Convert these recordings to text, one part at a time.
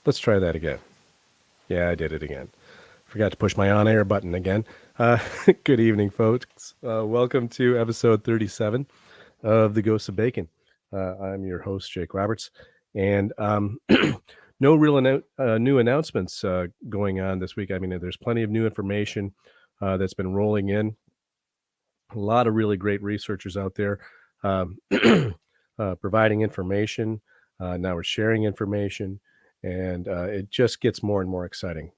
Let's try that again. Yeah, I did it again. Forgot to push my on-air button again. Uh, Good evening, folks. Welcome to episode 37 of The Ghost of Bacon. I'm your host, Jake Roberts, and no real new announcements going on this week. I mean, there's plenty of new information that's been rolling in. A lot of really great researchers out there um, providing information. Now we're sharing information, and it just gets more and more exciting.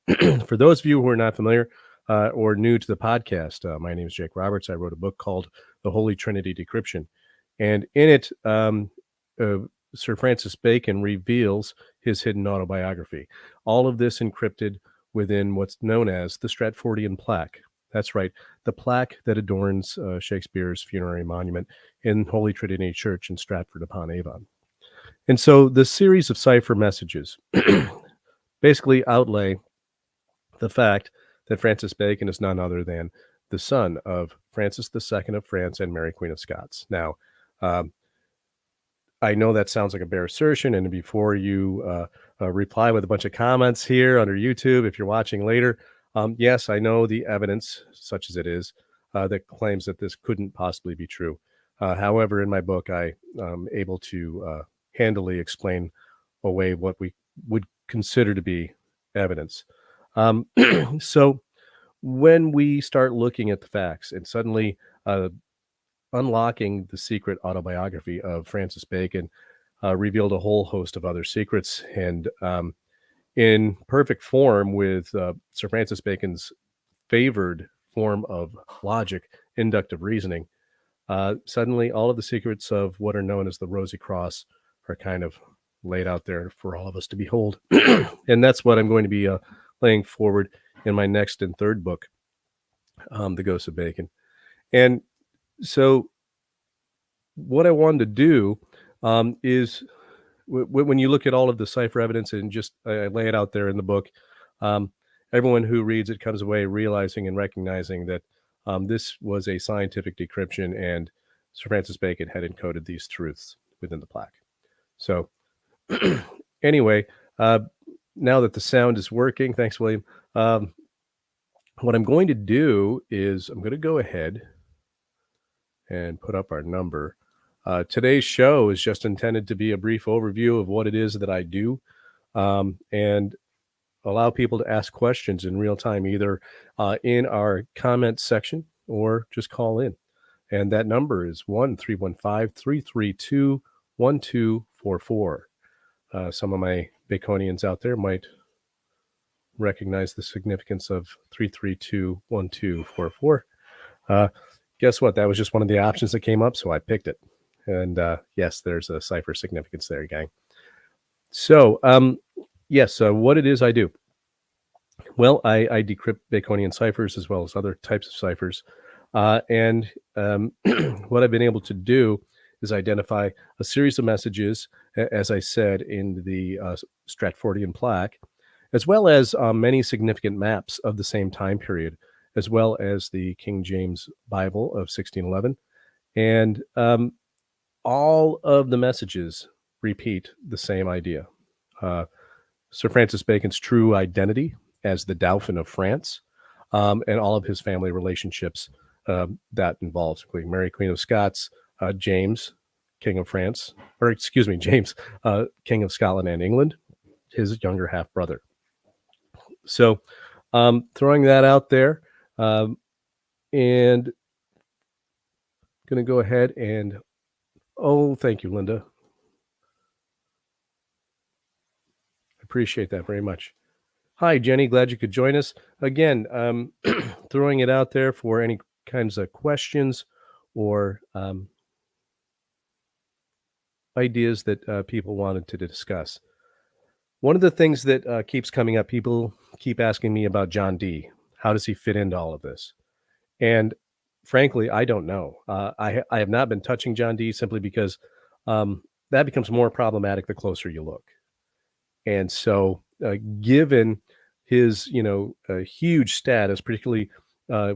For those of you who are not familiar or new to the podcast, my name is Jake Roberts. I wrote a book called The Holy Trinity Decryption. And in it, uh, Sir Francis Bacon reveals his hidden autobiography. All of this encrypted within what's known as the Stratfordian plaque. That's right, the plaque that adorns Shakespeare's funerary monument in Holy Trinity Church in Stratford upon Avon. And so the series of cipher messages basically outlay the fact that Francis Bacon is none other than the son of Francis II of France and Mary Queen of Scots. Now, I know that sounds like a bare assertion, and before you reply with a bunch of comments here under YouTube, if you're watching later, yes, I know the evidence, such as it is, that claims that this couldn't possibly be true. However, in my book, I am able to handily explain away what we would consider to be evidence. So when we start looking at the facts and suddenly unlocking the secret autobiography of Francis Bacon revealed a whole host of other secrets. And in perfect form with Sir Francis Bacon's favored form of logic, inductive reasoning, suddenly all of the secrets of what are known as the Rosy Cross are kind of laid out there for all of us to behold. And that's what I'm going to be laying forward in my next and third book, The Ghost of Bacon. And so what I wanted to do is when you look at all of the cipher evidence and just I lay it out there in the book, everyone who reads it comes away realizing and recognizing that this was a scientific decryption and Sir Francis Bacon had encoded these truths within the plaque. So anyway, now that the sound is working, thanks, William. What I'm going to do is I'm going to go ahead and put up our number. Today's show is just intended to be a brief overview of what it is that I do and allow people to ask questions in real time, either in our comments section or just call in. And that number is 1-315-332-1244. Some of my Baconians out there might recognize the significance of 332-1244. Guess what? That was just one of the options that came up, so I picked it. And yes, there's a cipher significance there, gang. So, yes, what it is I do. Well, I decrypt Baconian ciphers as well as other types of ciphers. And what I've been able to do is identify a series of messages, as I said, in the Stratfordian plaque, as well as many significant maps of the same time period, as well as the King James Bible of 1611. And all of the messages repeat the same idea. Sir Francis Bacon's true identity as the Dauphin of France, and all of his family relationships that involves, including Mary Queen of Scots, James, King of France, or excuse me, James, King of Scotland and England, his younger half brother. So throwing that out there, and going to go ahead and, oh, thank you, Linda. Appreciate that very much. Hi, Jenny. Glad you could join us. Again, throwing it out there for any kinds of questions or ideas that people wanted to discuss. One of the things that keeps coming up, people keep asking me about John Dee. How does he fit into all of this? And frankly, I don't know. I have not been touching John Dee simply because that becomes more problematic the closer you look. And so given his, huge status, particularly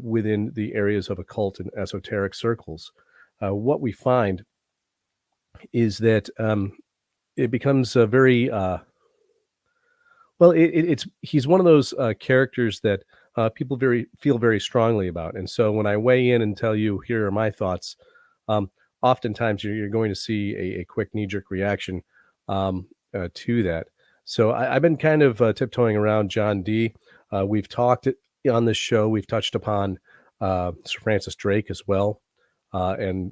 within the areas of occult and esoteric circles, what we find is that it becomes very Well, it's he's one of those characters that people feel very strongly about, and so when I weigh in and tell you here are my thoughts, um, oftentimes you're going to see a quick knee jerk reaction to that. So I've been kind of tiptoeing around John Dee. We've talked on this show. We've touched upon Sir Francis Drake as well, and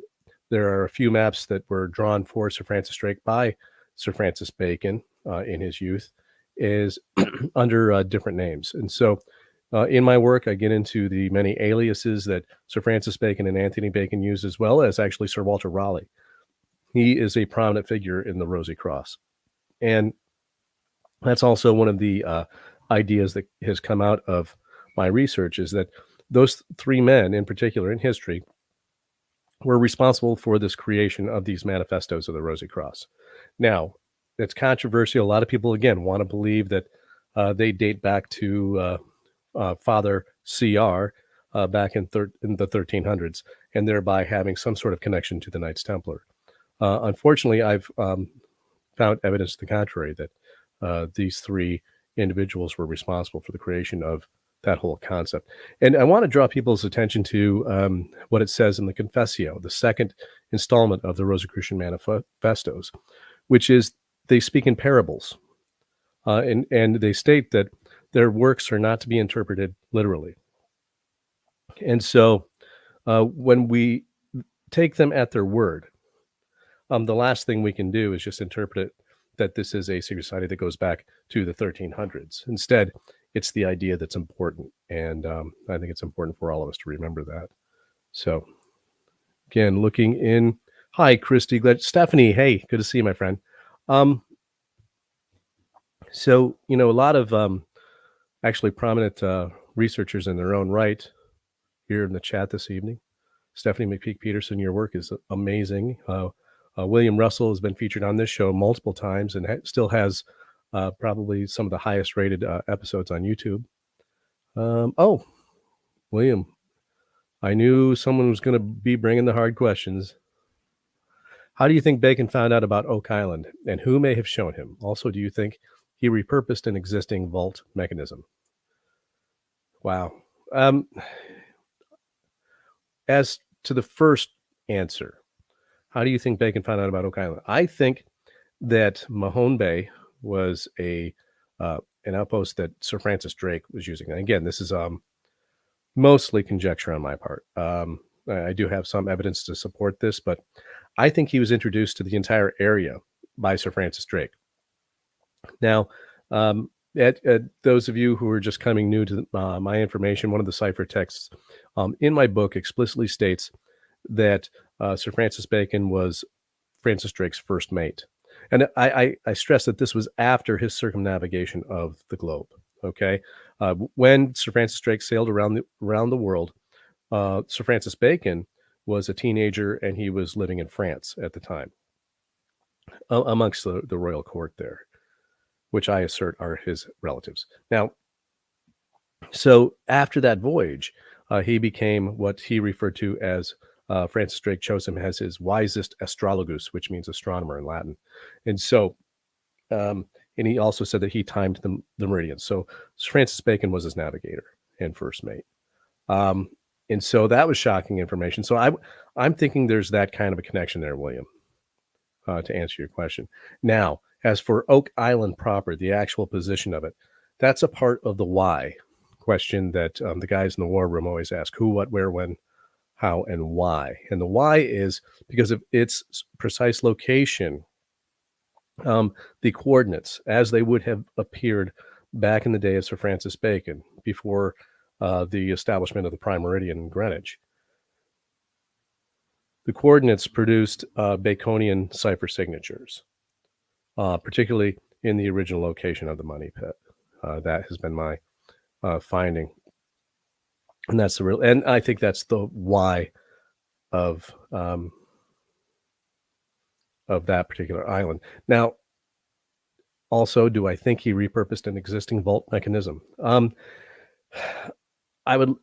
there are a few maps that were drawn for Sir Francis Drake by Sir Francis Bacon in his youth is under different names. And so in my work, I get into the many aliases that Sir Francis Bacon and Anthony Bacon used, as well as actually Sir Walter Raleigh. He is a prominent figure in the Rosy Cross. And that's also one of the ideas that has come out of my research is that those three men in particular in history were responsible for this creation of these manifestos of the Rosy Cross. Now, it's controversial. A lot of people, again, want to believe that they date back to Father C.R. Back in the 1300s, and thereby having some sort of connection to the Knights Templar. Unfortunately, I've found evidence to the contrary that these three individuals were responsible for the creation of that whole concept. And I want to draw people's attention to what it says in the Confessio, the second installment of the Rosicrucian Manifestos, which is they speak in parables. And they state that their works are not to be interpreted literally. And so when we take them at their word, the last thing we can do is just interpret it that this is a secret society that goes back to the 1300s. Instead, it's the idea that's important. And I think it's important for all of us to remember that. So again, looking in. Hi, Christy. Stephanie, hey, good to see you, my friend. So, a lot of actually prominent researchers in their own right here in the chat this evening. Stephanie McPeak Peterson, your work is amazing. William Russell has been featured on this show multiple times and still has probably some of the highest rated episodes on YouTube. Oh, William, I knew someone was going to be bringing the hard questions. How do you think Bacon found out about Oak Island, and who may have shown him? Also, do you think he repurposed an existing vault mechanism? Wow. As to the first answer, how do you think Bacon found out about Oak Island? I think that Mahone Bay was an outpost that Sir Francis Drake was using. And again, this is mostly conjecture on my part. I do have some evidence to support this, but I think he was introduced to the entire area by Sir Francis Drake. Now, at those of you who are just coming new to my information, one of the ciphertexts in my book explicitly states that Sir Francis Bacon was Francis Drake's first mate. And I stress that this was after his circumnavigation of the globe. Okay, when Sir Francis Drake sailed around the world, Sir Francis Bacon was a teenager and he was living in France at the time, amongst the royal court there, which I assert are his relatives. Now, so after that voyage, he became what he referred to as Francis Drake chose him as his wisest astrologus, which means astronomer in Latin. And so, and he also said that he timed the meridians. So Francis Bacon was his navigator and first mate. And so that was shocking information. So I'm thinking there's that kind of a connection there, William, to answer your question. Now, as for Oak Island proper, the actual position of it, that's a part of the why question that the guys in the war room always ask: who, what, where, when, how, and why. And the why is because of its precise location, the coordinates, as they would have appeared back in the day of Sir Francis Bacon, before the establishment of the prime meridian in Greenwich. The coordinates produced Baconian cipher signatures, particularly in the original location of the money pit. That has been my finding. And that's the real, and I think that's the why of that particular island. Now, also, do I think he repurposed an existing vault mechanism? I would,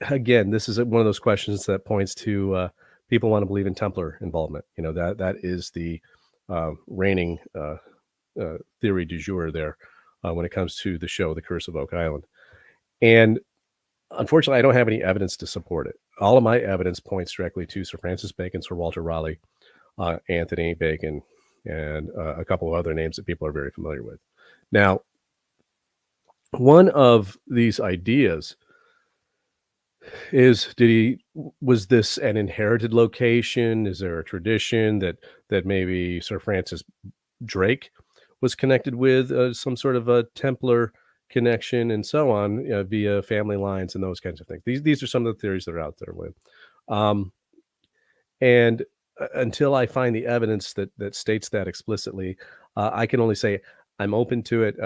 again, this is one of those questions that points to people want to believe in Templar involvement. That is the reigning theory du jour there when it comes to the show, The Curse of Oak Island. And unfortunately, I don't have any evidence to support it. All of my evidence points directly to Sir Francis Bacon, Sir Walter Raleigh, Anthony Bacon, and a couple of other names that people are very familiar with. Now, one of these ideas is, was this an inherited location? Is there a tradition that maybe Sir Francis Drake was connected with some sort of a Templar connection and so on, via family lines and those kinds of things? These are some of the theories that are out there with. And until I find the evidence that states that explicitly, I can only say I'm open to it.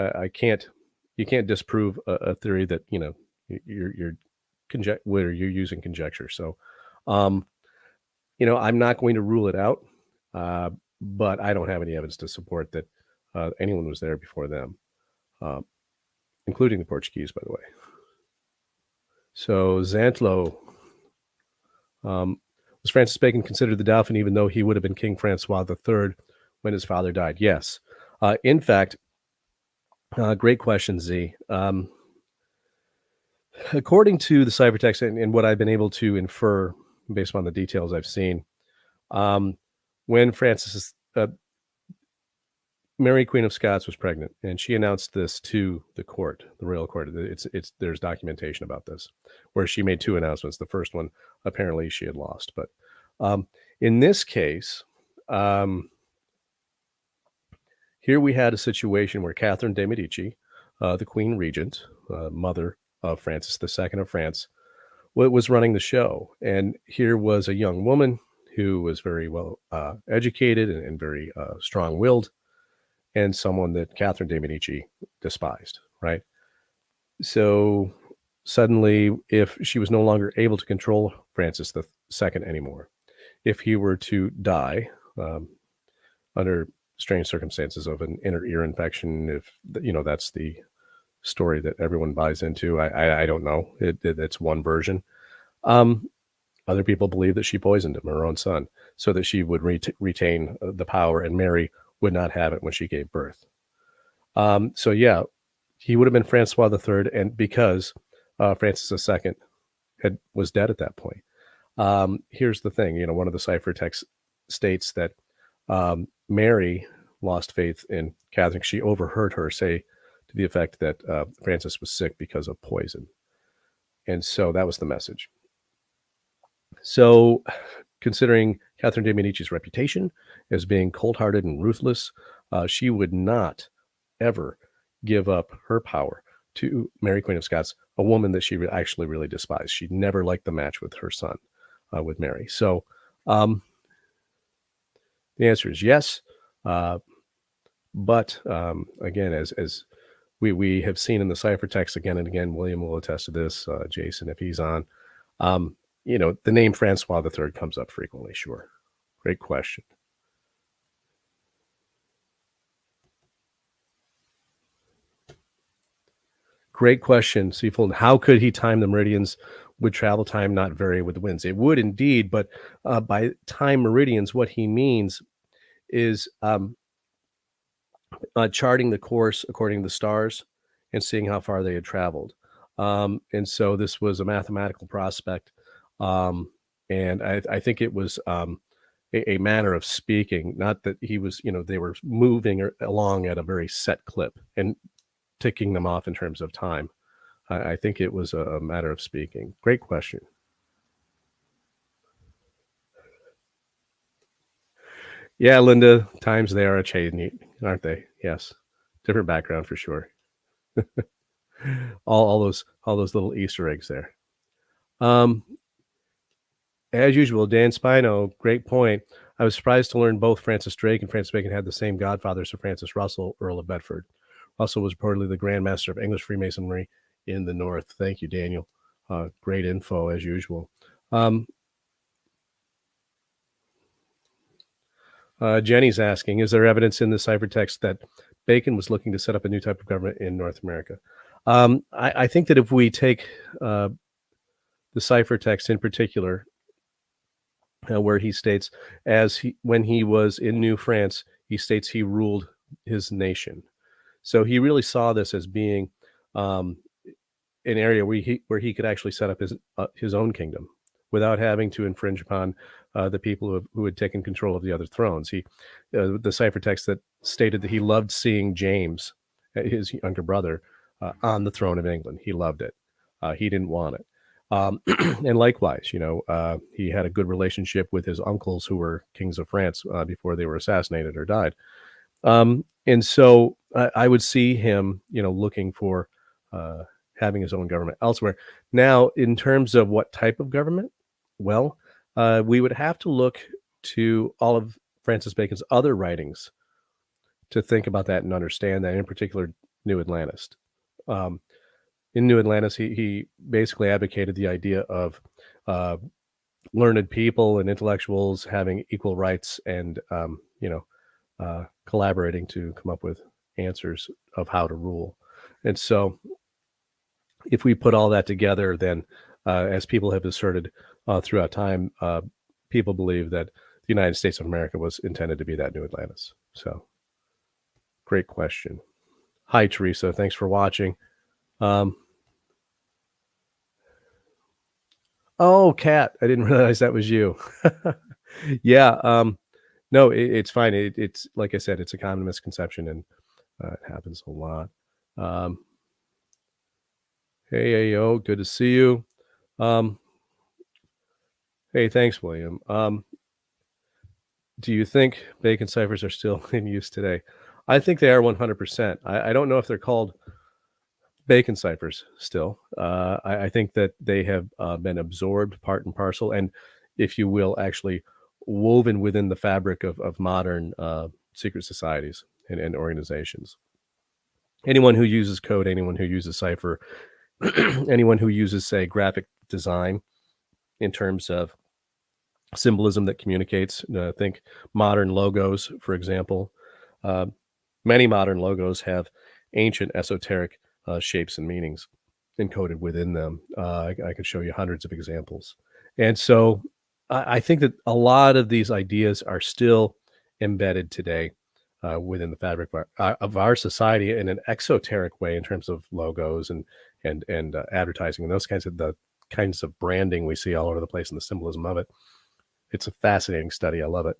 You can't disprove a theory that you're where you're using conjecture. So, I'm not going to rule it out, but I don't have any evidence to support that anyone was there before them, including the Portuguese, by the way. So Zantlo, was Francis Bacon considered the Dauphin even though he would have been King Francois III when his father died? Yes. In fact, great question, Z. According to the ciphertext and what I've been able to infer based on the details I've seen, when Francis, Mary Queen of Scots, was pregnant, and she announced this to the court, the royal court. There's documentation about this, where she made two announcements. The first one, apparently, she had lost, but in this case, here we had a situation where Catherine de' Medici, the Queen Regent, mother of Francis II of France, was running the show. And here was a young woman who was very well educated and very strong-willed, and someone that Catherine de' Medici despised, right? So suddenly, if she was no longer able to control Francis II anymore, if he were to die under strange circumstances of an inner ear infection, if that's the story that everyone buys into. I don't know. It's one version. Other people believe that she poisoned him, her own son, so that she would retain the power, and Mary would not have it when she gave birth. So yeah, he would have been Francois III, and because Francis II was dead at that point. Here's the thing. One of the ciphertexts states that Mary lost faith in Catherine. She overheard her say to the effect that Francis was sick because of poison. And so that was the message. So considering Catherine de' Medici's reputation as being cold-hearted and ruthless, she would not ever give up her power to Mary Queen of Scots, a woman that she actually really despised. She never liked the match with her son, with Mary. So the answer is yes. But again, as we have seen in the ciphertext again and again, William will attest to this, Jason, if he's on, the name Francois III comes up frequently. Sure. Great question. Great question, Seafold. How could he time the meridians? Would travel time not vary with the winds? It would indeed, but by time meridians, what he means is charting the course according to the stars and seeing how far they had traveled. And so this was a mathematical prospect. And I think it was a manner of speaking, not that he was, they were moving along at a very set clip and ticking them off in terms of time. I think it was a matter of speaking. Great question. Yeah, Linda, times they are a changing, aren't they? Yes. Different background for sure. all those little Easter eggs there. As usual, Dan Spino, great point. I was surprised to learn both Francis Drake and Francis Bacon had the same godfather, Sir Francis Russell, Earl of Bedford. Russell was reportedly the Grand Master of English Freemasonry in the North. Thank you, Daniel. Great info, as usual. Jenny's asking, is there evidence in the ciphertext that Bacon was looking to set up a new type of government in North America? I think that if we take the ciphertext in particular, where he states, when he was in New France, he states he ruled his nation. So he really saw this as being um, an area where he could actually set up his own kingdom without having to infringe upon the people who had taken control of the other thrones. The ciphertext that stated that he loved seeing James, his younger brother, on the throne of England. He loved it. He didn't want it. And likewise, he had a good relationship with his uncles who were kings of France before they were assassinated or died. And so I would see him, looking for having his own government elsewhere. Now, in terms of what type of government, well, we would have to look to all of Francis Bacon's other writings to think about that and understand that, in particular, New Atlantis. In New Atlantis, he basically advocated the idea of learned people and intellectuals having equal rights and, collaborating to come up with answers of how to rule. And so if we put all that together, then as people have asserted throughout time, people believe that the United States of America was intended to be that New Atlantis. So great question. Hi, Teresa. Thanks for watching. Oh, Kat, I didn't realize that was you. Yeah. No, it's fine. It's like I said, it's a common misconception, and it happens a lot. Hey, Ayo, good to see you. Hey, thanks, William. Do you think Bacon ciphers are still in use today? I think they are 100%. I don't know if they're called Bacon ciphers still. I think that they have been absorbed part and parcel, and if you will, actually woven within the fabric of modern secret societies and organizations. Anyone who uses code, anyone who uses cipher, anyone who uses, say, graphic design in terms of symbolism that communicates, think modern logos, for example. Many modern logos have ancient esoteric shapes and meanings encoded within them. I could show you hundreds of examples. And so I think that a lot of these ideas are still embedded today within the fabric of our society in an exoteric way in terms of logos and advertising and those kinds of branding we see all over the place and the symbolism of it. It's a fascinating study. I love it.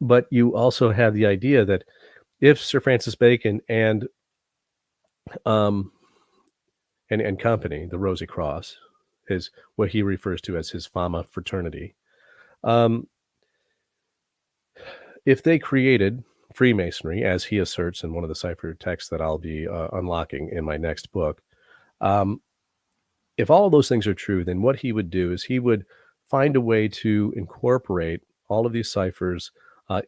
But you also have the idea that if Sir Francis Bacon and company, the Rosy Cross, is what he refers to as his Fama fraternity. If they created Freemasonry, as he asserts in one of the cipher texts that I'll be unlocking in my next book, if all of those things are true, then what he would do is he would find a way to incorporate all of these ciphers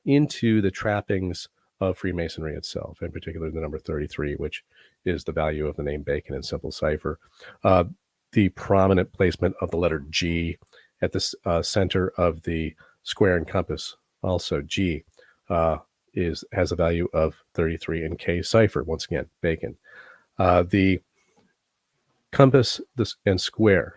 into the trappings of Freemasonry itself, in particular the number 33, which is the value of the name Bacon in simple cipher. The prominent placement of the letter G at the center of the square and compass, also G, has a value of 33 in K cipher, once again, Bacon. The compass and square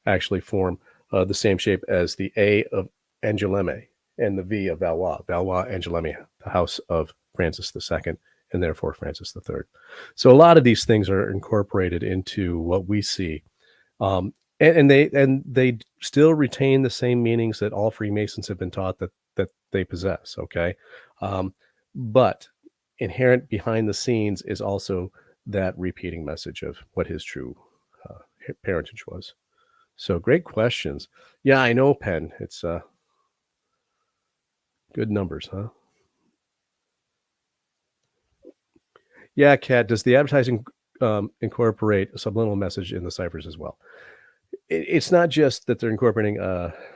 actually form the same shape as the A of Angoulême and the V of Valois. Valois, Angoulême, the house of Francis II, and therefore Francis III. So a lot of these things are incorporated into what we see. And they still retain the same meanings that all Freemasons have been taught that they possess, okay? But inherent behind the scenes is also that repeating message of what his true parentage was. So great questions. Yeah, I know, Penn. It's good numbers, huh? Yeah, Kat, does the advertising incorporate a subliminal message in the ciphers as well? It's not just that they're incorporating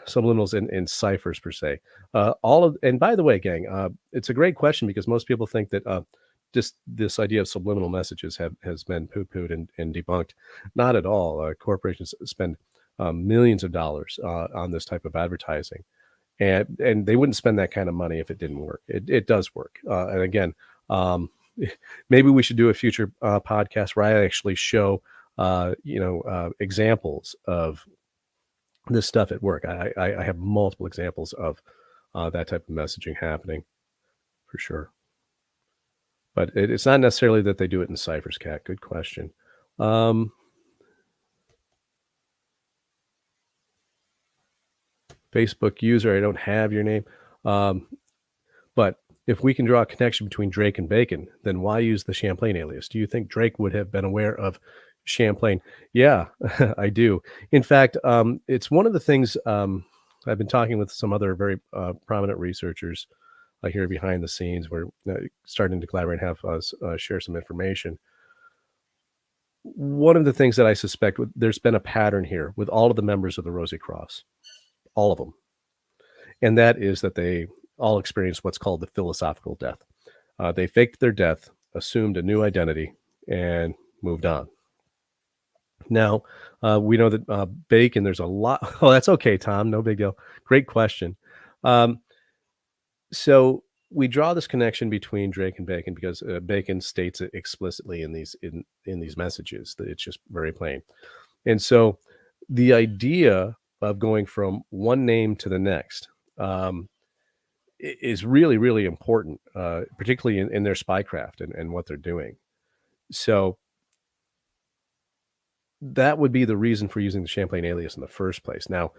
subliminals in ciphers per se. And by the way, gang, it's a great question because most people think that just this idea of subliminal messages has been poo-pooed and debunked. Not at all. Corporations spend millions of dollars on this type of advertising, and they wouldn't spend that kind of money if it didn't work. It does work. And again, maybe we should do a future podcast where I actually show examples of this stuff at work. I have multiple examples of that type of messaging happening for sure. but it's not necessarily that they do it in ciphers, Cat. Good question. Um, Facebook user, I don't have your name. Um, but if we can draw a connection between Drake and Bacon, then why use the Champlain alias? Do you think Drake would have been aware of Champlain? Yeah, I do. In fact, it's one of the things I've been talking with some other very prominent researchers here behind the scenes. We're starting to collaborate and have us share some information. One of the things that I suspect there's been a pattern here with all of the members of the Rosy Cross, all of them, and that is that they all experienced what's called the philosophical death. They faked their death, assumed a new identity, and moved on. Now, we know that Bacon, there's a lot. Oh, that's okay, Tom. No big deal. Great question. Um, so we draw this connection between Drake and Bacon because Bacon states it explicitly in these messages. That it's just very plain. And so the idea of going from one name to the next is really, really important, particularly in their spycraft and what they're doing. So that would be the reason for using the Champlain alias in the first place. Now,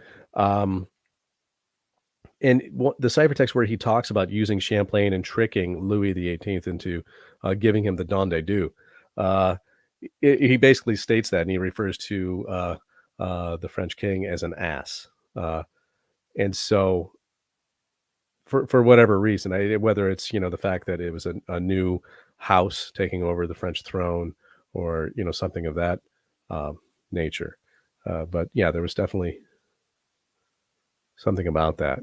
and the ciphertext where he talks about using Champlain and tricking Louis XVIII into giving him the don de deux, he basically states that, and he refers to the French king as an ass. And so for whatever reason, whether it's the fact that it was a new house taking over the French throne, or something of that nature, but yeah, there was definitely something about that.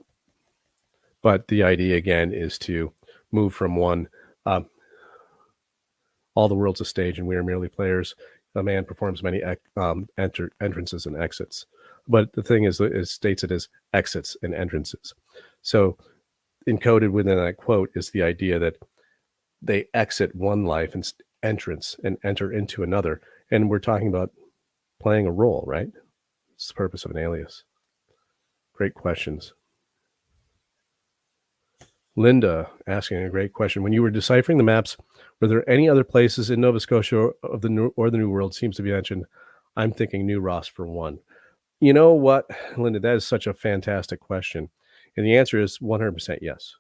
But the idea again is to move from one. All the world's a stage, and we are merely players. A man performs many entrances and exits. But the thing is, it states it as exits and entrances. So encoded within that quote is the idea that they exit one life and entrance and enter into another. And we're talking about playing a role, right? It's the purpose of an alias. Great questions. Linda asking a great question. When you were deciphering the maps, were there any other places in Nova Scotia of the New World seems to be mentioned? I'm thinking New Ross for one. You know what, Linda, that is such a fantastic question. And the answer is 100% yes.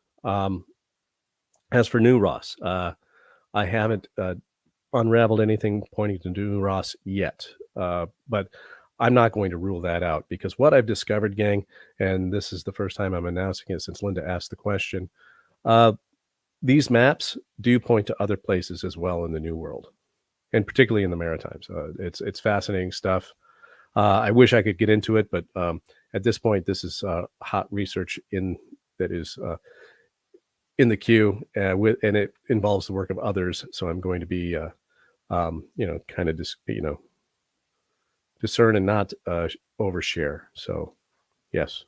As for New Ross, I haven't unraveled anything pointing to New Ross yet. But I'm not going to rule that out, because what I've discovered, gang, and this is the first time I'm announcing it since Linda asked the question, these maps do point to other places as well in the New World, and particularly in the Maritimes. It's fascinating stuff. I wish I could get into it, but at this point, this is hot research that is in the queue, and it involves the work of others. So I'm going to be, kind of discern and not overshare. So, yes.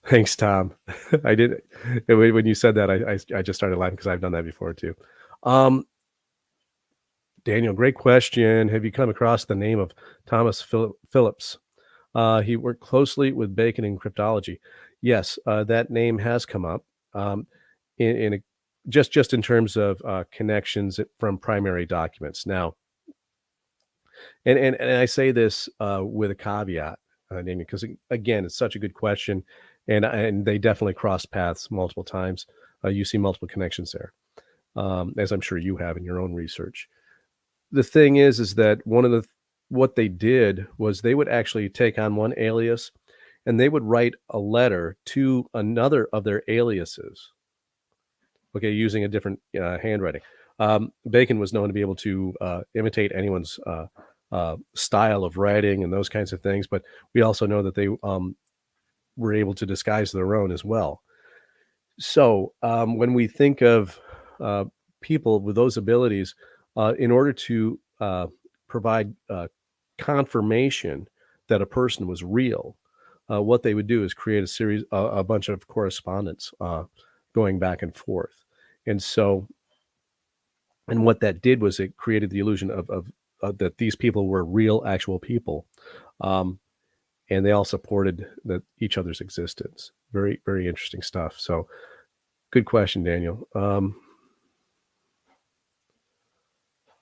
Thanks, Tom. I did when you said that. I just started laughing because I've done that before too. Daniel, great question. Have you come across the name of Thomas Phillips? He worked closely with Bacon in cryptology. Yes, that name has come up just in terms of connections from primary documents. Now, and I say this with a caveat, Daniel, because again, it's such a good question, and they definitely cross paths multiple times. You see multiple connections there, as I'm sure you have in your own research. The thing is that what they did was they would actually take on one alias, and they would write a letter to another of their aliases. Okay, using a different handwriting. Bacon was known to be able to imitate anyone's style of writing and those kinds of things, but we also know that they were able to disguise their own as well. So when we think of people with those abilities, in order to provide confirmation that a person was real, what they would do is create a bunch of correspondence going back and forth. And what that did was it created the illusion of that these people were real, actual people. And they all supported each other's existence. Very, very interesting stuff. So good question, Daniel.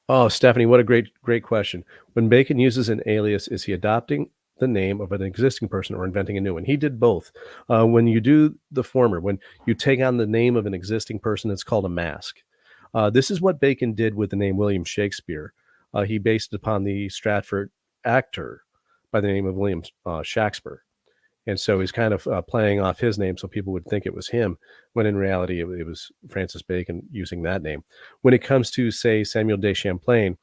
Oh, Stephanie, what a great question. When Bacon uses an alias, is he adopting the name of an existing person or inventing a new one? He did both. When you do the former, when you take on the name of an existing person, it's called a mask. This is what Bacon did with the name William Shakespeare. He based it upon the Stratford actor by the name of William Shakespeare. And so he's kind of playing off his name so people would think it was him, when in reality it was Francis Bacon using that name. When it comes to, say, Samuel de Champlain,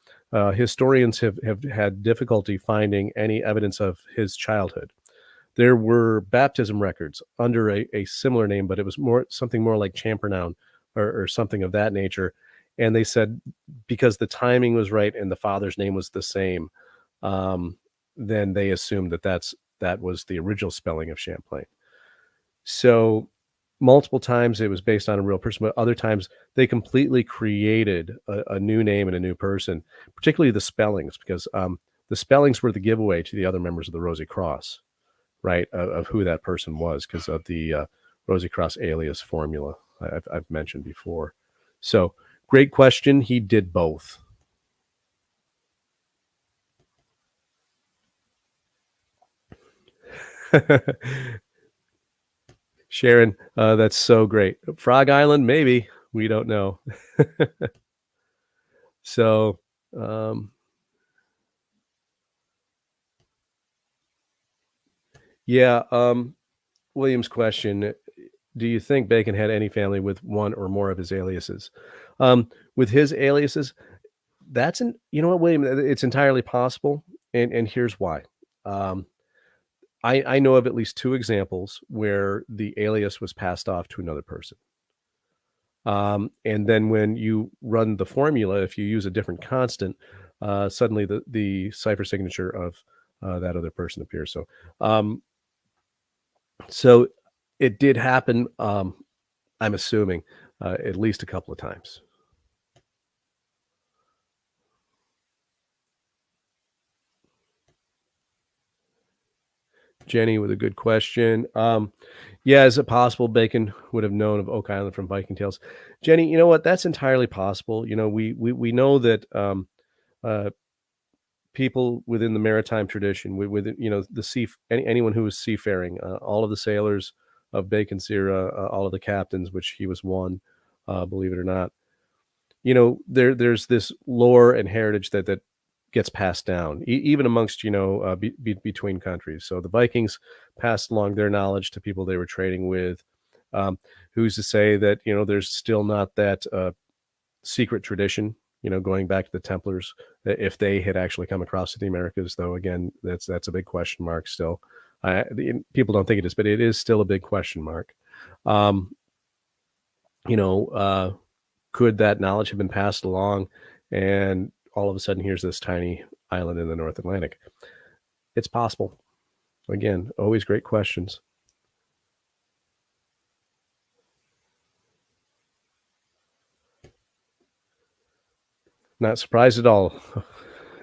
historians have had difficulty finding any evidence of his childhood. There were baptism records under a similar name, but it was more something more like Champernoun or something of that nature. And they said because the timing was right and the father's name was the same, um, then they assumed that was the original spelling of Champlain. So multiple times it was based on a real person, but other times they completely created a new name and a new person, particularly the spellings, because the spellings were the giveaway to the other members of the Rosy Cross, right? Of who that person was because of the Rosy Cross alias formula I've mentioned before. So great question. He did both. Sharon, that's so great. Frog Island, maybe. We don't know. So, um, yeah, William's question, do you think Bacon had any family with one or more of his aliases? With his aliases, you know what, William, it's entirely possible, and here's why. Um, I know of at least 2 examples where the alias was passed off to another person. And then when you run the formula, if you use a different constant, suddenly the cipher signature of that other person appears. Um, so it did happen. I'm assuming at least a couple of times. Jenny with a good question. Yeah, is it possible Bacon would have known of Oak Island from Viking Tales? Jenny, you know what? That's entirely possible. You know, we know that uh, people within the maritime tradition, with you know the anyone who was seafaring, all of the sailors of Bacon's era, all of the captains, which he was one, believe it or not. You know, there's this lore and heritage that gets passed down, even amongst between countries. So the Vikings passed along their knowledge to people they were trading with. Who's to say that there's still not that secret tradition, going back to the Templars, if they had actually come across to the Americas, though, again, that's a big question mark still. People don't think it is, but it is still a big question mark. Um, you know, could that knowledge have been passed along, and all of a sudden here's this tiny island in the North Atlantic? It's possible. Again, always great questions. Not surprised at all.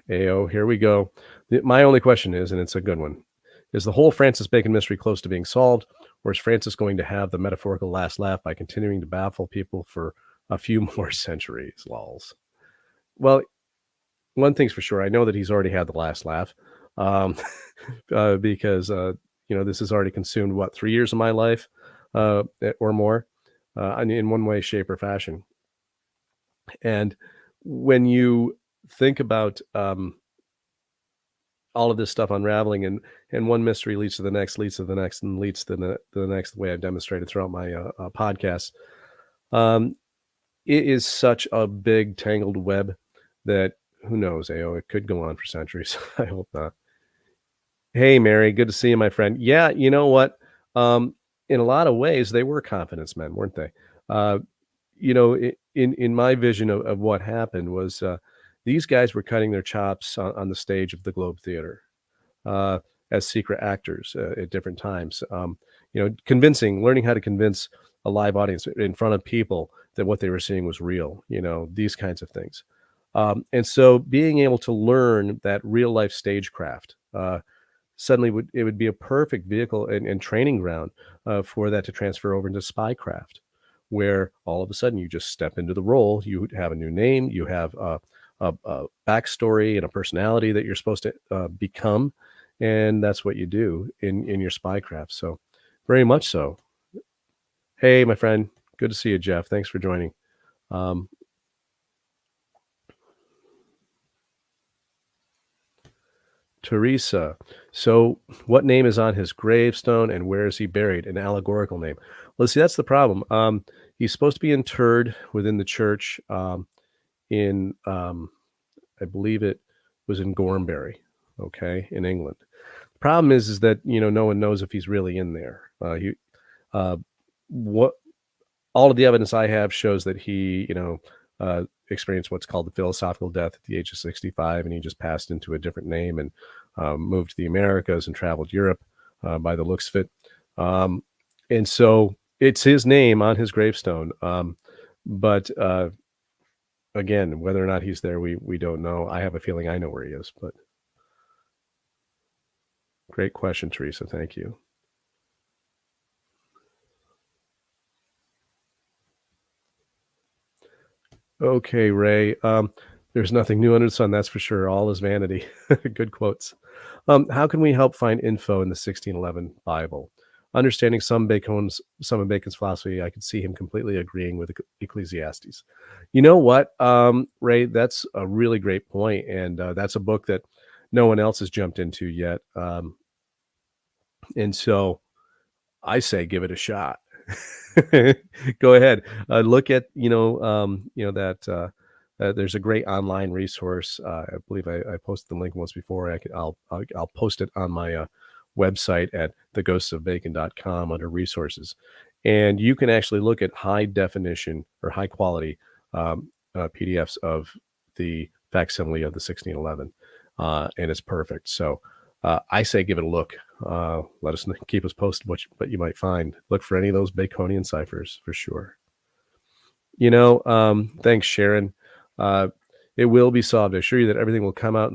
AO, here we go. My only question is, and it's a good one, is the whole Francis Bacon mystery close to being solved, or is Francis going to have the metaphorical last laugh by continuing to baffle people for a few more centuries? Lols. Well, one thing's for sure. I know that he's already had the last laugh, um, because this has already consumed 3 years of my life, or more, in one way, shape, or fashion. And when you think about all of this stuff unraveling, and one mystery leads to the next, leads to the next, and leads to the next, the way I've demonstrated throughout my podcasts, it is such a big tangled web that who knows, AO, it could go on for centuries. I hope not. Hey, Mary, good to see you, my friend. Yeah, you know what? In a lot of ways, they were confidence men, weren't they? Uh, in my vision of what happened was, these guys were cutting their chops on the stage of the Globe Theater, uh, as secret actors at different times. Learning how to convince a live audience in front of people that what they were seeing was real. These kinds of things. And so being able to learn that real life stagecraft, suddenly would be a perfect vehicle and training ground for that to transfer over into spycraft, where all of a sudden you just step into the role. You have a new name. You have a backstory and a personality that you're supposed to become, and that's what you do in your spycraft. So, very much so. Hey, my friend, good to see you, Jeff. Thanks for joining. Um, Teresa. So, what name is on his gravestone and where is he buried? An allegorical name. Well, see, that's the problem. He's supposed to be interred within the church in, I believe it was in Gorhambury, okay, in England. The problem is that, no one knows if he's really in there. Uh, what all of the evidence I have shows that he, experienced what's called the philosophical death at the age of 65, and he just passed into a different name and moved to the Americas and traveled Europe by the looks of it. And so it's his name on his gravestone. But again, whether or not he's there, we don't know. I have a feeling I know where he is, but great question, Teresa. Thank you. Okay, Ray. There's nothing new under the sun, that's for sure. All is vanity. Good quotes. How can we help find info in the 1611 Bible? Understanding some of Bacon's philosophy, I could see him completely agreeing with Ecclesiastes. You know what, Ray? That's a really great point, and that's a book that no one else has jumped into yet. And so I say give it a shot. Go ahead. Look at that. There's a great online resource. I believe I posted the link once before. I'll post it on my website at theghostsofbacon.com under resources, and you can actually look at high definition or high quality PDFs of the facsimile of the 1611, and it's perfect. So I say give it a look. Let us keep us posted what you might find. Look for any of those Baconian ciphers for sure. Thanks, Sharon. It will be solved. I assure you that everything will come out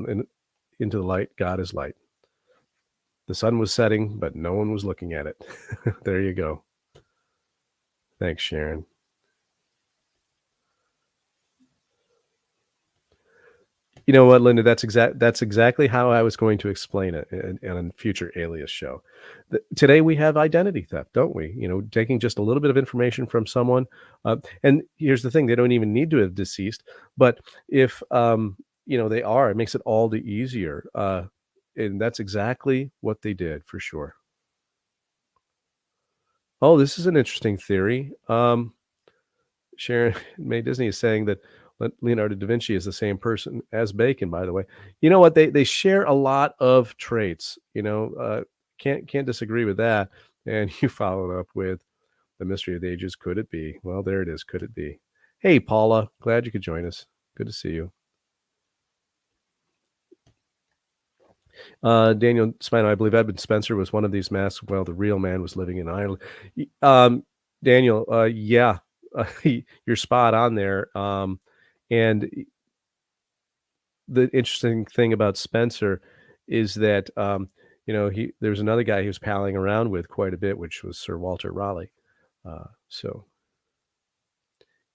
into the light. God is light. The sun was setting, but no one was looking at it. There you go. Thanks, Sharon. You know what, Linda? That's exactly how I was going to explain it in a future Alias show. Today we have identity theft, don't we? Taking just a little bit of information from someone, and here's the thing: they don't even need to have deceased, but if they are, it makes it all the easier. And that's exactly what they did for sure. Oh, this is an interesting theory. Sharon May Disney is saying that Leonardo da Vinci is the same person as Bacon, by the way. You know what? They share a lot of traits. Can't disagree with that. And you followed up with the mystery of the ages. Could it be? Well, there it is. Could it be? Hey, Paula, glad you could join us. Good to see you. Daniel Spino, I believe Edmund Spencer was one of these masks while the real man was living in Ireland. Daniel, yeah, you're spot on there. And the interesting thing about Spencer is that there's another guy he was palling around with quite a bit, which was Sir Walter Raleigh. So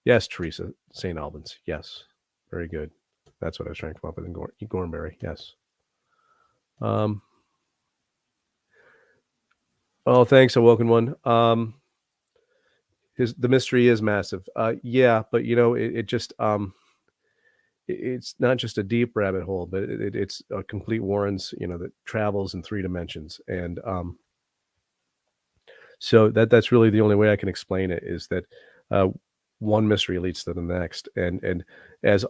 yes, Teresa, St. Albans. Yes, very good. That's what I was trying to come up with in Gorhambury. Yes. Oh, thanks, Awoken One. The mystery is massive. Yeah, but it just it's not just a deep rabbit hole, but it's a complete Warrens, that travels in 3 dimensions, and so that's really the only way I can explain it is that one mystery leads to the next, and as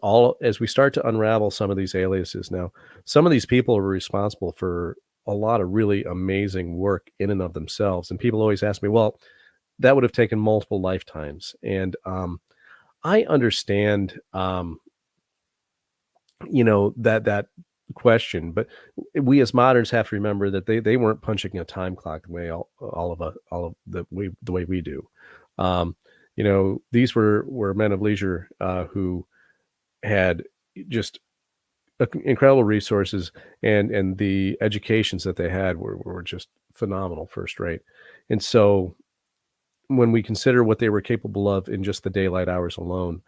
we start to unravel some of these aliases now, some of these people are responsible for a lot of really amazing work in and of themselves, and people always ask me, well, that would have taken multiple lifetimes, and I understand that question, but we as moderns have to remember that they weren't punching a time clock the way all of the way we do. These were men of leisure who had just incredible resources, and the educations that they had were just phenomenal, first rate. And so when we consider what they were capable of in just the daylight hours alone,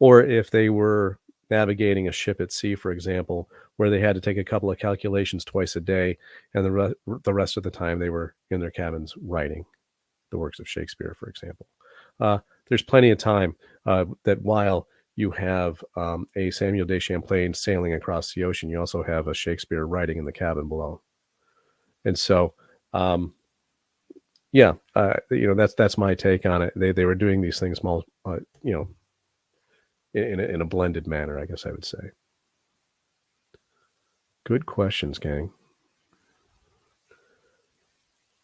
or if they were navigating a ship at sea, for example, where they had to take a couple of calculations twice a day, and the rest of the time they were in their cabins writing the works of Shakespeare, for example. There's plenty of time that while you have a Samuel de Champlain sailing across the ocean, you also have a Shakespeare writing in the cabin below. And so, yeah, that's my take on it. They were doing these things, in a blended manner, I guess I would say. Good questions, gang.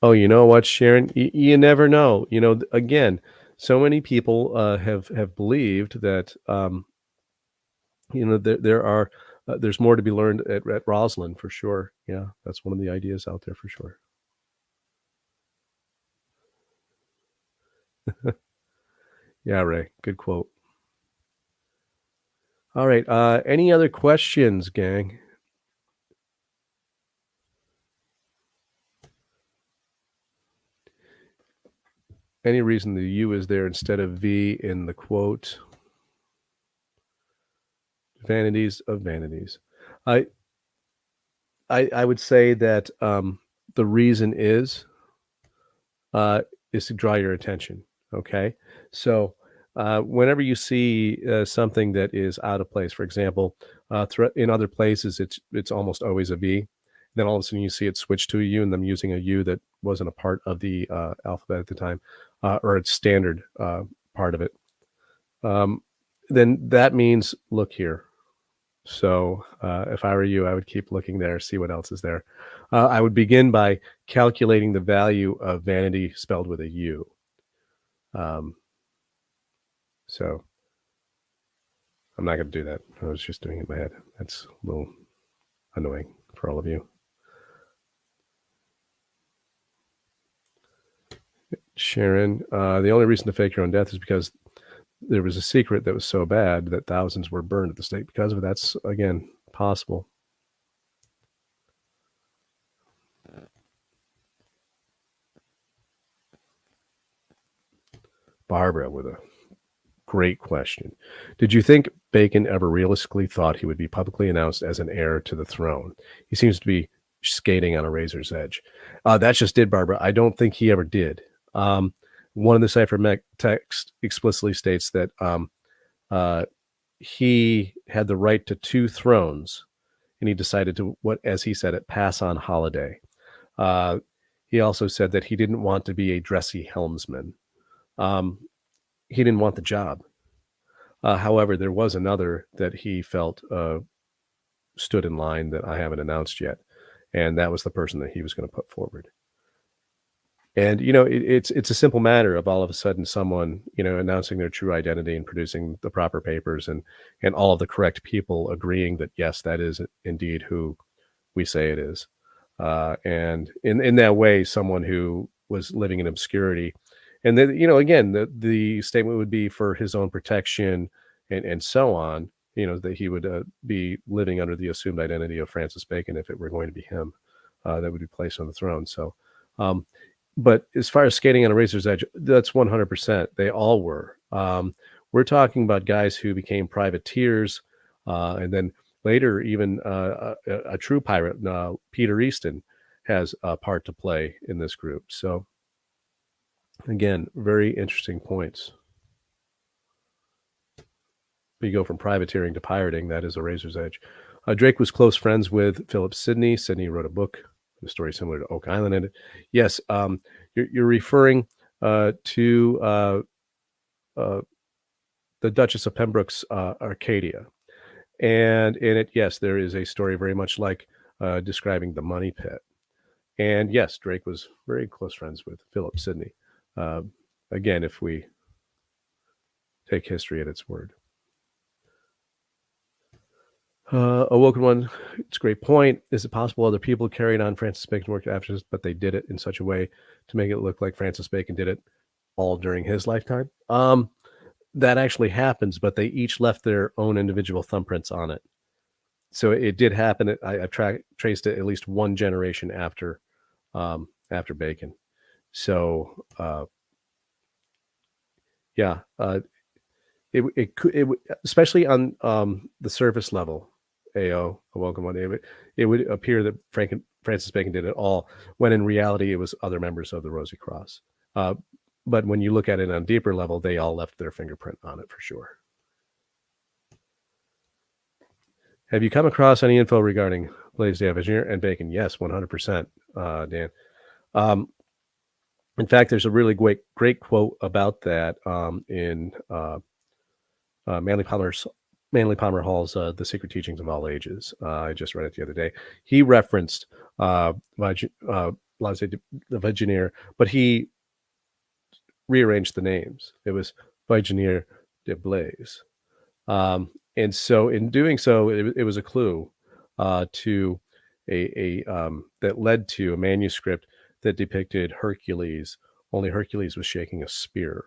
Oh, you know what, Sharon? You never know. Again, so many people have believed that there's more to be learned at Roslyn for sure. Yeah, that's one of the ideas out there for sure. Yeah, Ray, good quote. All right, any other questions, gang? Any reason the U is there instead of V in the quote? Vanities of vanities. I would say that the reason is to draw your attention. Okay, so whenever you see something that is out of place, for example, in other places it's almost always a V. Then all of a sudden you see it switch to a U, and them using a U that wasn't a part of the alphabet at the time, or its standard part of it. Then that means look here. So if I were you, I would keep looking there, see what else is there. I would begin by calculating the value of vanity spelled with a U. So I'm not going to do that. I was just doing it in my head. That's a little annoying for all of you. Sharon, the only reason to fake your own death is because there was a secret that was so bad that thousands were burned at the stake because of it. That's, again, possible. Barbara with a great question. Did you think Bacon ever realistically thought he would be publicly announced as an heir to the throne? He seems to be skating on a razor's edge. That's just it, Barbara. I don't think he ever did. One of the cipher text explicitly states that he had the right to 2 thrones, and he decided to, as he said it, pass on holiday. He also said that he didn't want to be a dressy helmsman. He didn't want the job. However, there was another that he felt stood in line that I haven't announced yet, and that was the person that he was going to put forward. And it's a simple matter of all of a sudden someone announcing their true identity and producing the proper papers and all of the correct people agreeing that yes, that is indeed who we say it is. And in that way, someone who was living in obscurity, and then again, the statement would be for his own protection and so on. That he would be living under the assumed identity of Francis Bacon if it were going to be him that would be placed on the throne. So. But as far as skating on a razor's edge, that's 100%. They all were. We're talking about guys who became privateers, and then later even a true pirate, Peter Easton, has a part to play in this group. So, again, very interesting points. You go from privateering to pirating, that is a razor's edge. Drake was close friends with Philip Sidney. Sidney wrote a book, a story similar to Oak Island in it. Yes, you're referring to the Duchess of Pembroke's Arcadia. And in it, yes, there is a story very much like describing the money pit. And yes, Drake was very close friends with Philip Sidney. Again, if we take history at its word. Awoken One, it's a great point. Is it possible other people carried on Francis Bacon's work after this, but they did it in such a way to make it look like Francis Bacon did it all during his lifetime? That actually happens, but they each left their own individual thumbprints on it. So it did happen. I've traced it at least one generation after Bacon. So yeah, it could especially on the surface level. AO, a welcome one. It would appear that Francis Bacon did it all, when in reality it was other members of the Rosy Cross. Uh, but when you look at it on a deeper level, they all left their fingerprint on it for sure. Have you come across any info regarding Blaisdell, Vigenère, and Bacon? Yes, 100%, Dan. In fact, there's a really great quote about that in Manly Palmer Hall's The Secret Teachings of All Ages. I just read it the other day. He referenced Blaise de Vigenère, but he rearranged the names. It was Vigenère de Blaise. And so in doing so, it was a clue to that led to a manuscript that depicted Hercules, only Hercules was shaking a spear.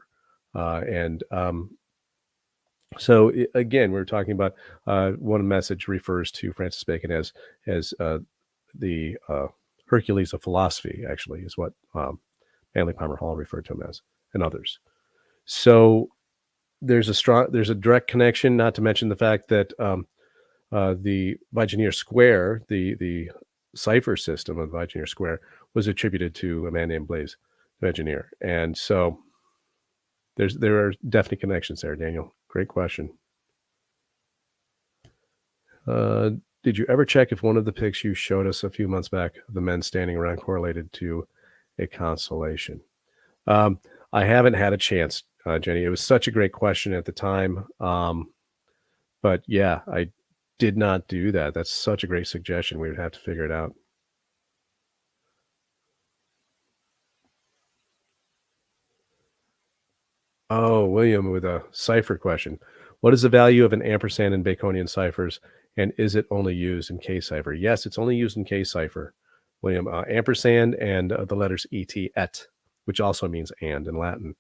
So again, we're talking about one message refers to Francis Bacon as the Hercules of philosophy, actually, is what Manly Palmer Hall referred to him as, and others. So there's a direct connection, not to mention the fact that the Vigenère square, the cipher system of Vigenère square, was attributed to a man named Blaise Vigenère. And so there are definite connections there, Daniel. Great question. Did you ever check if one of the pics you showed us a few months back, the men standing around, correlated to a constellation? I haven't had a chance, Jenny. It was such a great question at the time. But yeah, I did not do that. That's such a great suggestion. We would have to figure it out. Oh, William with a cipher question. What is the value of an ampersand in Baconian ciphers, and is it only used in K cipher? Yes, it's only used in K cipher, William. Ampersand and the letters et, which also means and in Latin.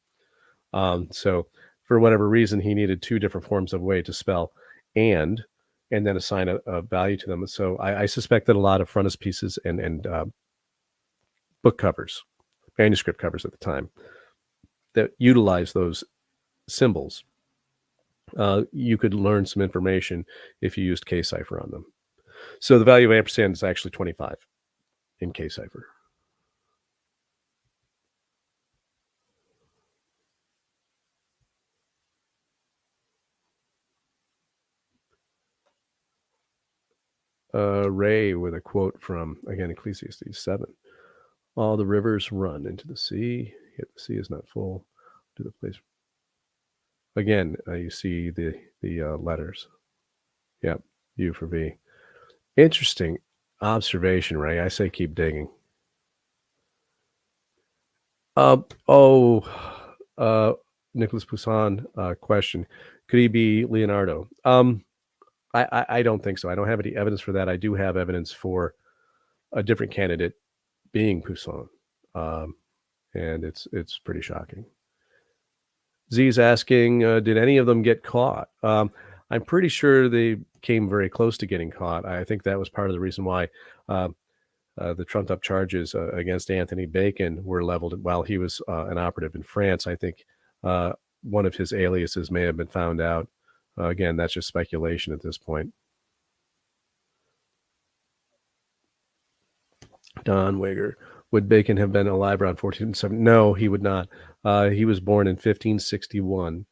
So for whatever reason, he needed two different forms of way to spell and then assign a value to them. So I suspect that a lot of frontispieces and book covers, manuscript covers at the time, that utilize those symbols, you could learn some information if you used K cipher on them. So the value of ampersand is actually 25 in K cipher. Ray with a quote from, again, Ecclesiastes 7. All the rivers run into the sea, yet the sea is not full to the place. Again, you see the letters. Yep, U for V. Interesting observation, Ray. I say keep digging. Nicholas Poussin question. Could he be Leonardo? I don't think so. I don't have any evidence for that. I do have evidence for a different candidate being Poussin. And it's pretty shocking. Z's asking, did any of them get caught? I'm pretty sure they came very close to getting caught. I think that was part of the reason why the trumped up charges against Anthony Bacon were leveled while he was an operative in France. I think one of his aliases may have been found out. Again, that's just speculation at this point. Don Wager. Would Bacon have been alive around 1470? No, he would not. He was born in 1561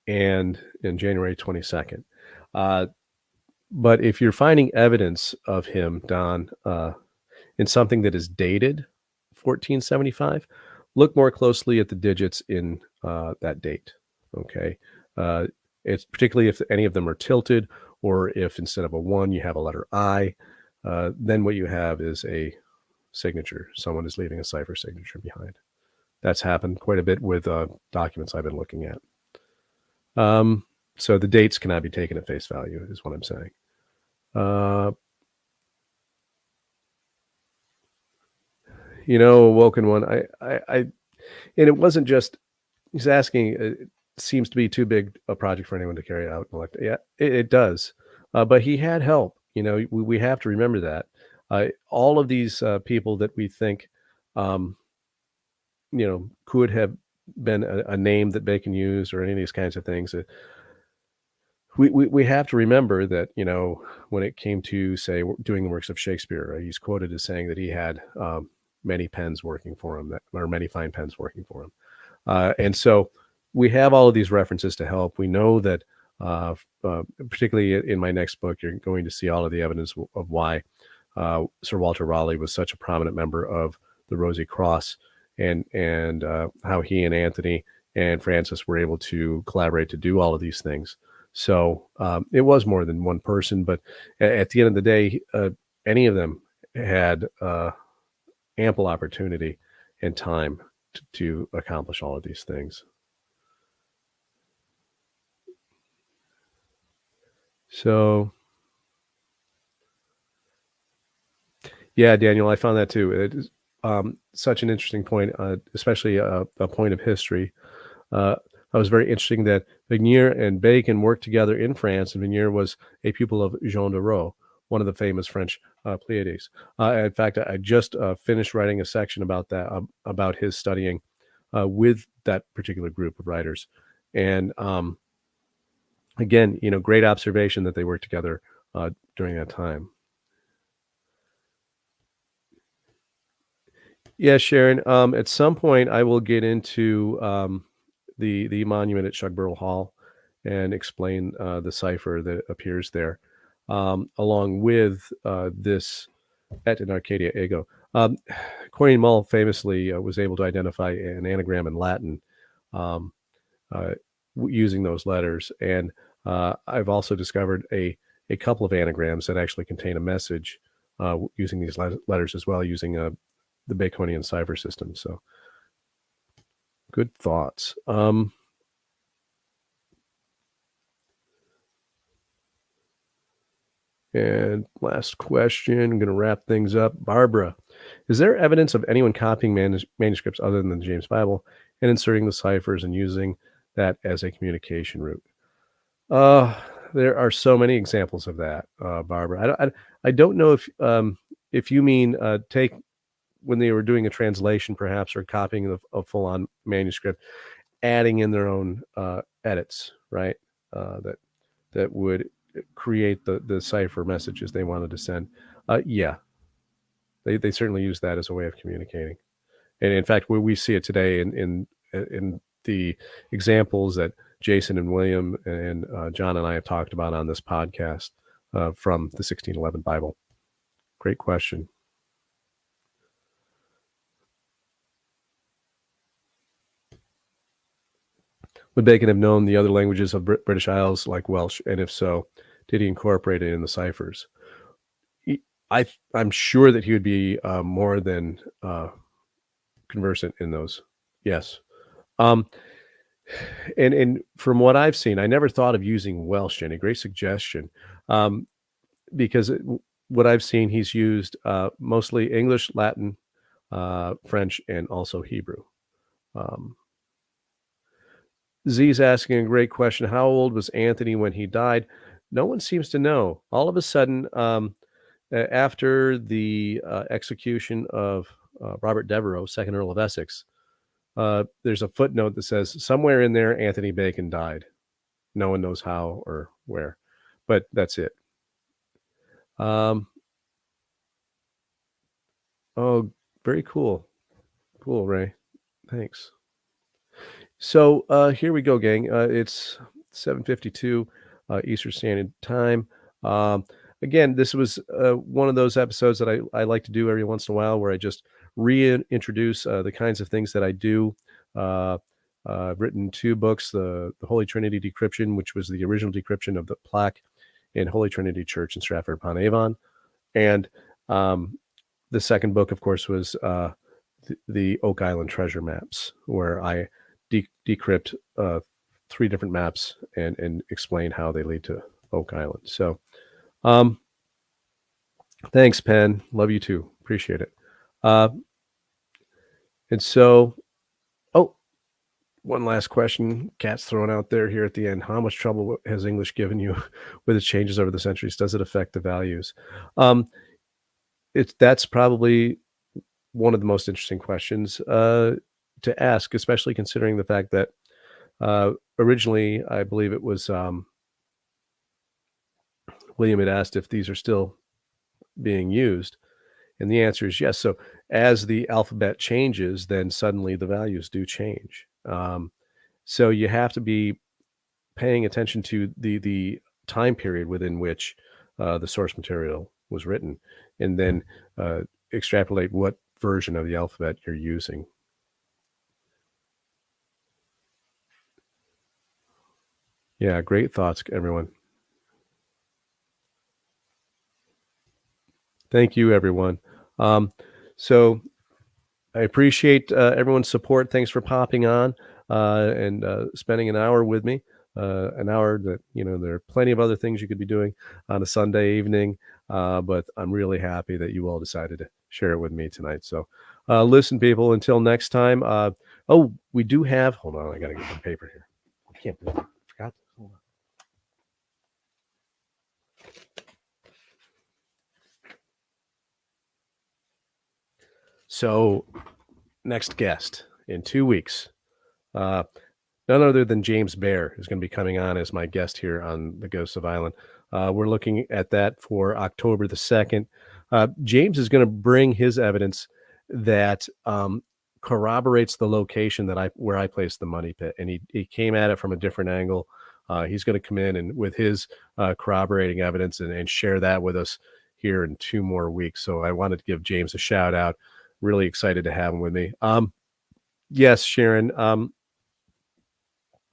and in January 22nd. But if you're finding evidence of him, Don, in something that is dated 1475, look more closely at the digits in that date. Okay. It's particularly if any of them are tilted, or if instead of a 1, you have a letter I, then what you have is a signature. Someone is leaving a cipher signature behind. That's happened quite a bit with documents I've been looking at. So the dates cannot be taken at face value, is what I'm saying. Woken one. And it wasn't just. He's asking. It seems to be too big a project for anyone to carry out. Yeah, it does. But he had help. We have to remember that. All of these people that we think, could have been a name that Bacon used or any of these kinds of things. We have to remember that, when it came to, say, doing the works of Shakespeare, he's quoted as saying that he had many pens working for him, or many fine pens working for him. And so we have all of these references to help. We know that, particularly in my next book, you're going to see all of the evidence of why Sir Walter Raleigh was such a prominent member of the Rosy Cross, and how he and Anthony and Francis were able to collaborate to do all of these things. So it was more than one person, but at the end of the day, any of them had ample opportunity and time to accomplish all of these things. So, yeah, Daniel, I found that too. It is such an interesting point, especially a point of history. I was very interesting that Vignier and Bacon worked together in France, and Vignier was a pupil of Jean de Raux, one of the famous French Pleiades. In fact, I just finished writing a section about that, about his studying with that particular group of writers. And again, great observation that they worked together during that time. Yeah, Sharon. At some point, I will get into the monument at Shugborough Hall and explain the cipher that appears there, along with this Et in Arcadia Ego. Cornelian Mull famously was able to identify an anagram in Latin using those letters, and I've also discovered a couple of anagrams that actually contain a message using these letters as well, using the Baconian cipher system. So, good thoughts. And last question, I'm going to wrap things up. Barbara, is there evidence of anyone copying manuscripts other than the James Bible and inserting the ciphers and using that as a communication route? There are so many examples of that, Barbara. I don't know if you mean take when they were doing a translation, perhaps, or copying a full-on manuscript, adding in their own edits, right? That would create the cipher messages they wanted to send. Yeah, they certainly use that as a way of communicating. And in fact, we see it today in the examples that Jason and William and John and I have talked about on this podcast from the 1611 Bible. Great question. Would Bacon have known the other languages of British Isles like Welsh? And if so, did he incorporate it in the ciphers? I'm sure that he would be more than conversant in those. Yes. And from what I've seen, I never thought of using Welsh, Jenny. Great suggestion. Because what I've seen, he's used mostly English, Latin, French, and also Hebrew. Z's asking a great question. How old was Anthony when he died? No one seems to know. All of a sudden, after the execution of Robert Devereux, 2nd Earl of Essex, there's a footnote that says somewhere in there Anthony Bacon died. No one knows how or where, but that's it. Oh, very cool. Cool, Ray. Thanks. So here we go, gang. It's 7:52 Eastern Standard Time. Again, this was one of those episodes that I like to do every once in a while, where I just reintroduce the kinds of things that I do. I've written 2 books: the Holy Trinity Decryption, which was the original decryption of the plaque in Holy Trinity Church in Stratford-upon-Avon, and the second book, of course, was the Oak Island treasure maps, where I decrypt 3 different maps and explain how they lead to Oak Island. So, thanks, Penn. Love you too. Appreciate it. And so, one last question. Cat's thrown out there here at the end. How much trouble has English given you with its changes over the centuries? Does it affect the values? That's probably one of the most interesting questions. to ask, especially considering the fact that originally I believe it was William had asked if these are still being used, and the answer is yes. So as the alphabet changes, then suddenly the values do change. So you have to be paying attention to the time period within which the source material was written, and then extrapolate what version of the alphabet you're using. Yeah, great thoughts, everyone. Thank you, everyone. So I appreciate everyone's support. Thanks for popping on and spending an hour with me. An hour that, there are plenty of other things you could be doing on a Sunday evening, but I'm really happy that you all decided to share it with me tonight. So, listen, people, until next time. Oh, we do have, hold on, I got to get some paper here. I can't believe I forgot. Hold on. So, next guest in 2 weeks. None other than James Bear is going to be coming on as my guest here on the Ghosts of Island. We're looking at that for October the 2nd. James is going to bring his evidence that corroborates the location where I placed the money pit, and he came at it from a different angle. He's going to come in and with his corroborating evidence and share that with us here in 2 more weeks. So I wanted to give James a shout out. Really excited to have him with me. Yes, Sharon.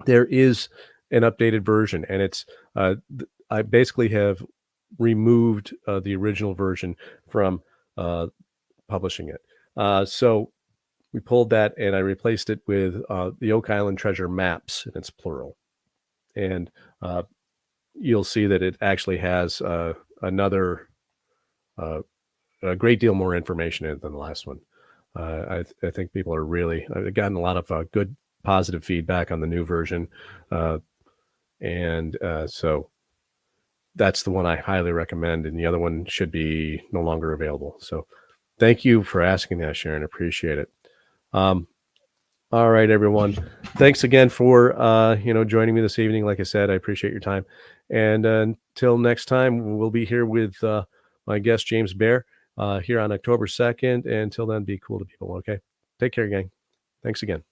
There is an updated version, and it's I basically have removed the original version from publishing it. So we pulled that, and I replaced it with the Oak Island Treasure Maps, and it's plural. And you'll see that it actually has another a great deal more information in it than the last one. I think people are really I've gotten a lot of good positive feedback on the new version, and so that's the one I highly recommend, and the other one should be no longer available. So thank you for asking that, Sharon. Appreciate it. All right, everyone. Thanks again for joining me this evening. Like I said, I appreciate your time, and until next time, we'll be here with my guest James Bear here on October 2nd. And until then, be cool to people. Okay, take care, gang. Thanks again.